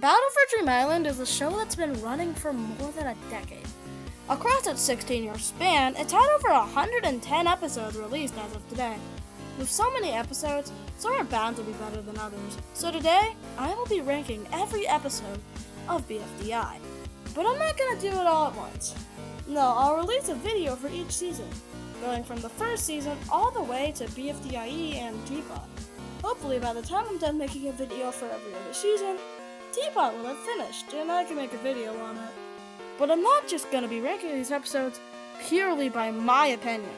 Battle for Dream Island is a show that's been running for more than a decade. Across its 16-year span, it's had over 110 episodes released as of today. With so many episodes, some are bound to be better than others. So today, I will be ranking every episode of BFDIE. But I'm not going to do it all at once. No, I'll release a video for each season, going from the first season all the way to BFDIE and Teapot. Hopefully by the time I'm done making a video for every other season, Teapot will have finished and I can make a video on it. But I'm not just going to be ranking these episodes purely by my opinion.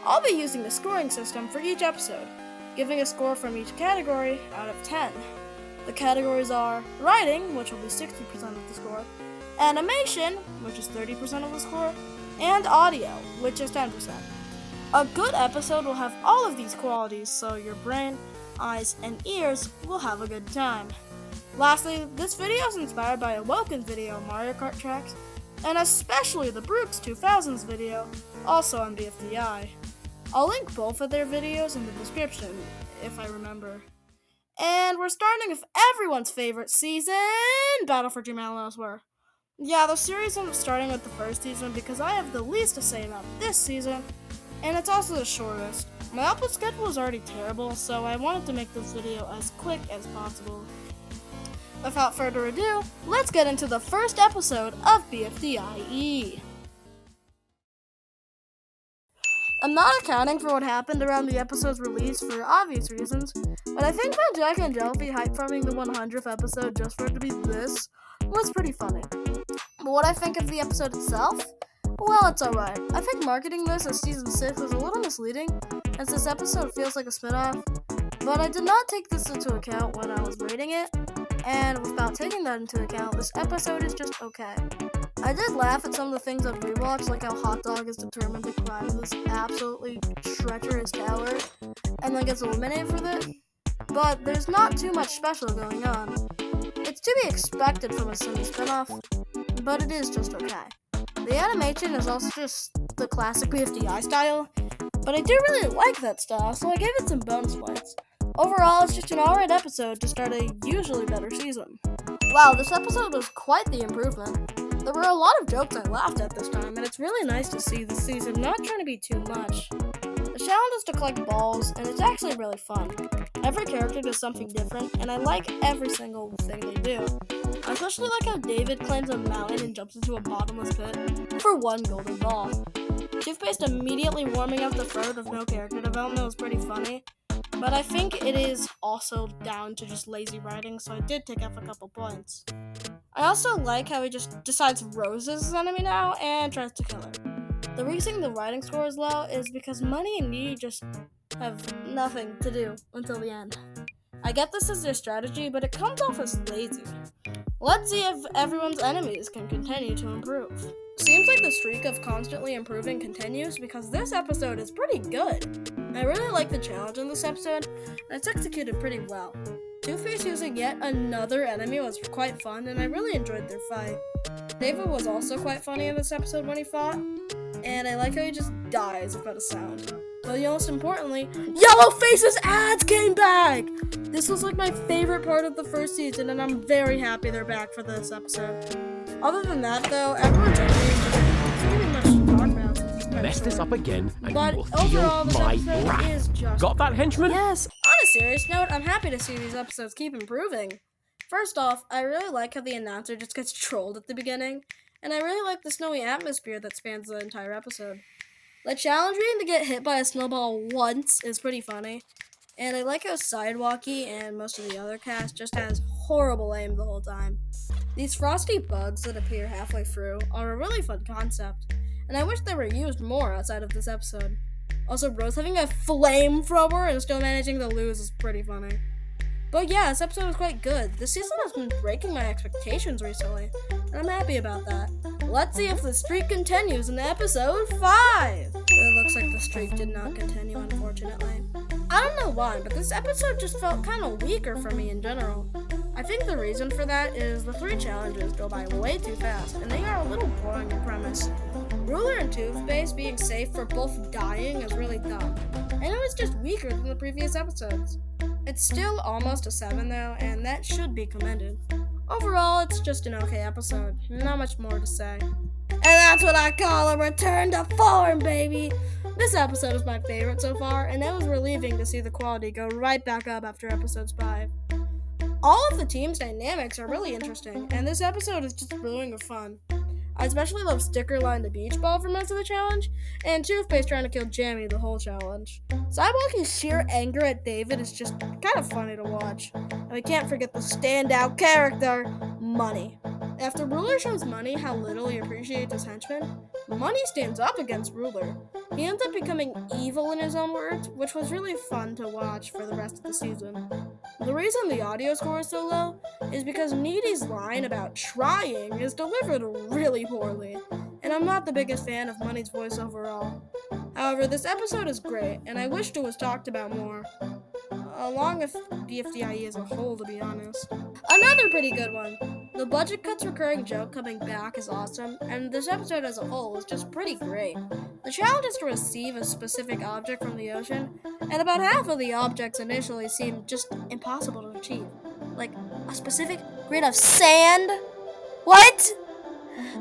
I'll be using a scoring system for each episode, giving a score from each category out of 10. The categories are writing, which will be 60% of the score, animation, which is 30% of the score, and audio, which is 10%. A good episode will have all of these qualities, so your brain, eyes, and ears will have a good time. Lastly, this video is inspired by a Woken video Mario Kart tracks, and especially the Brooks 2000s video, also on BFDIE. I'll link both of their videos in the description, if I remember. And we're starting with everyone's favorite season, Battle for Dream Island Elsewhere. Yeah, the series ends up starting with the first season because I have the least to say about this season, and it's also the shortest. My upload schedule is already terrible, so I wanted to make this video as quick as possible. Without further ado, let's get into the first episode of BFDIE. I'm not accounting for what happened around the episode's release for obvious reasons, but I think when Jack and Jelly hype farming the 100th episode just for it to be this was pretty funny. But what I think of the episode itself? Well, it's alright. I think marketing this as Season 6 was a little misleading, as this episode feels like a spin-off, but I did not take this into account when I was rating it, and without taking that into account, this episode is just okay. I did laugh at some of the things I've rewatched, like how Hot Dog is determined to climb this absolutely treacherous tower, and then gets eliminated for this, but there's not too much special going on. It's to be expected from a semi-spinoff, but it is just okay. The animation is also just the classic BFDIE style, but I do really like that style, so I gave it some bonus points. Overall, it's just an alright episode to start a usually better season. Wow, this episode was quite the improvement. There were a lot of jokes I laughed at this time, and it's really nice to see this season not trying to be too much. The challenge is to collect balls, and it's actually really fun. Every character does something different, and I like every single thing they do. I especially like how David climbs a mountain and jumps into a bottomless pit for one golden ball. Toothpaste immediately warming up the throat with no character development was pretty funny, but I think it is also down to just lazy writing, so I did take off a couple points. I also like how he just decides Rose is his enemy now and tries to kill her. The reason the writing score is low is because Money and Dee just have nothing to do until the end. I get this as their strategy, but it comes off as lazy. Let's see if everyone's enemies can continue to improve. Seems like the streak of constantly improving continues because this episode is pretty good. I really like the challenge in this episode, and it's executed pretty well. Two-Face using yet another enemy was quite fun, and I really enjoyed their fight. David was also quite funny in this episode when he fought, and I like how he just dies without a sound. But most importantly, Yellowface's ads came back! This was like my favorite part of the first season, and I'm very happy they're back for this episode. Other than that, though, everyone's enemies just pretty much to talk about since it's quite Mess short. this up again, and But you will overall, feel this my episode wrath. is just Got that, henchman? Yes, on a serious note, I'm happy to see these episodes keep improving. First off, I really like how the announcer just gets trolled at the beginning, and I really like the snowy atmosphere that spans the entire episode. The challenge being to get hit by a snowball once is pretty funny, and I like how Sidewalkie and most of the other cast just has horrible aim the whole time. These frosty bugs that appear halfway through are a really fun concept, and I wish they were used more outside of this episode. Also, Rose having a flamethrower and still managing to lose is pretty funny. But yeah, this episode was quite good. This season has been breaking my expectations recently, and I'm happy about that. Let's see if the streak continues in episode 5! It looks like the streak did not continue, unfortunately. I don't know why, but this episode just felt kind of weaker for me in general. I think the reason for that is the 3 challenges go by way too fast, and they are a little boring in premise. Ruler and Toothpaste being safe for both dying is really dumb, and it was just weaker than the previous episodes. It's still almost a 7 though, and that should be commended. Overall, it's just an okay episode. Not much more to say. And that's what I call a return to form, baby! This episode is my favorite so far, and it was relieving to see the quality go right back up after episodes 5. All of the team's dynamics are really interesting, and this episode is just brilliant of fun. I especially love Sticker Line the Beach Ball for most of the challenge, and Toothpaste trying to kill Jamie the whole challenge. Sidewalky's sheer anger at David is just kind of funny to watch. And we can't forget the standout character, Money. After Ruler shows Money how little he appreciates his henchmen, Money stands up against Ruler. He ends up becoming evil in his own words, which was really fun to watch for the rest of the season. The reason the audio score is so low is because Needy's line about trying is delivered really poorly, and I'm not the biggest fan of Money's voice overall. However, this episode is great, and I wished it was talked about more, along with BFDIE as a whole, to be honest. Another pretty good one. The budget cuts recurring joke coming back is awesome, and this episode as a whole is just pretty great. The challenge is to receive a specific object from the ocean, and about half of the objects initially seem just impossible to achieve. Like a specific grain of sand? What?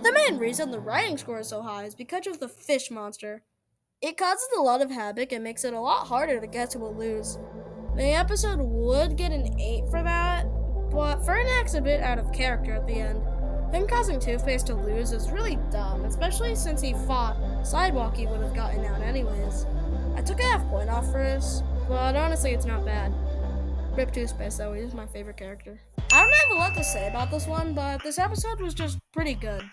The main reason the writing score is so high is because of the fish monster. It causes a lot of havoc and makes it a lot harder to guess who will lose. The episode would get an 8 for that, but Fern acts a bit out of character at the end. Him causing Toothpaste to lose is really dumb, especially since he fought Sidewalky would have gotten out anyways. I took a half point off for this, but honestly it's not bad. Rip Toothpaste though, he's my favorite character. I don't have a lot to say about this one, but this episode was just pretty good.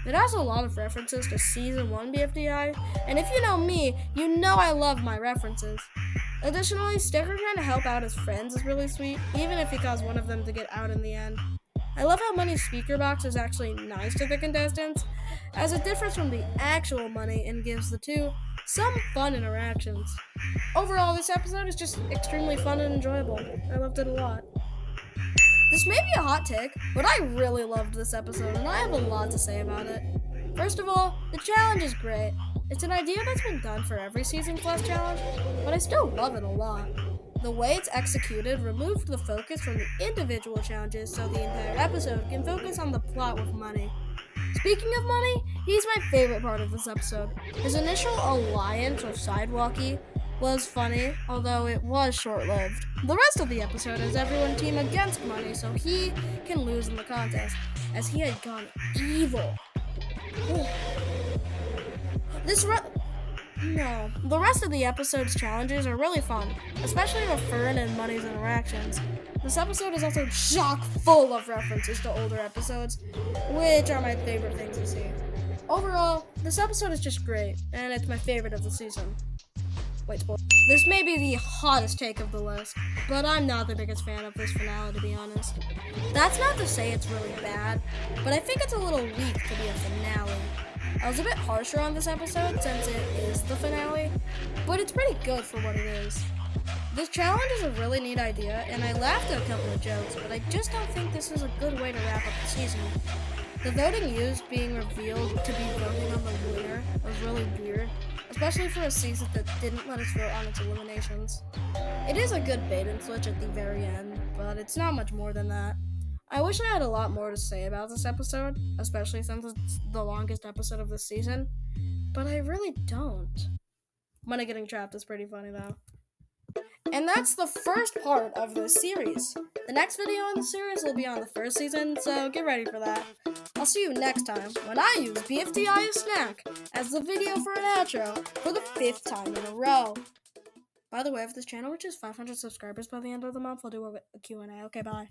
It has a lot of references to Season 1 BFDI, and if you know me, you know I love my references. Additionally, Sticker trying to help out his friends is really sweet, even if he caused one of them to get out in the end. I love how Money's speaker box is actually nice to the contestants, as it differs from the actual Money and gives the two some fun interactions. Overall, this episode is just extremely fun and enjoyable. I loved it a lot. This may be a hot take, but I really loved this episode and I have a lot to say about it. First of all, the challenge is great. It's an idea that's been done for every Season Plus challenge, but I still love it a lot. The way it's executed removed the focus from the individual challenges so the entire episode can focus on the plot with Money. Speaking of Money, he's my favorite part of this episode. His initial alliance with Sidewalky was funny, although it was short-lived. The rest of the episode has everyone team against Money so he can lose in the contest, as he had gone evil. The rest of the episode's challenges are really fun, especially with Fern and Money's interactions. This episode is also chock full of references to older episodes, which are my favorite things to see. Overall, this episode is just great, and it's my favorite of the season. Wait, spoil. This may be the hottest take of the list, but I'm not the biggest fan of this finale, to be honest. That's not to say it's really bad, but I think it's a little weak to be a finale. I was a bit harsher on this episode since it is the finale, but it's pretty good for what it is. This challenge is a really neat idea, and I laughed at a couple of jokes, but I just don't think this is a good way to wrap up the season. The voting used being revealed to be voting on the winner was really weird, especially for a season that didn't let us vote on its eliminations. It is a good bait and switch at the very end, but it's not much more than that. I wish I had a lot more to say about this episode, especially since it's the longest episode of this season, but I really don't. Money getting trapped is pretty funny though. And that's the first part of this series. The next video in the series will be on the first season, so get ready for that. I'll see you next time when I use BFDIE Snack as the video for an outro for the 5th time in a row. By the way, if this channel reaches 500 subscribers by the end of the month, I'll do a Q&A. Okay, bye.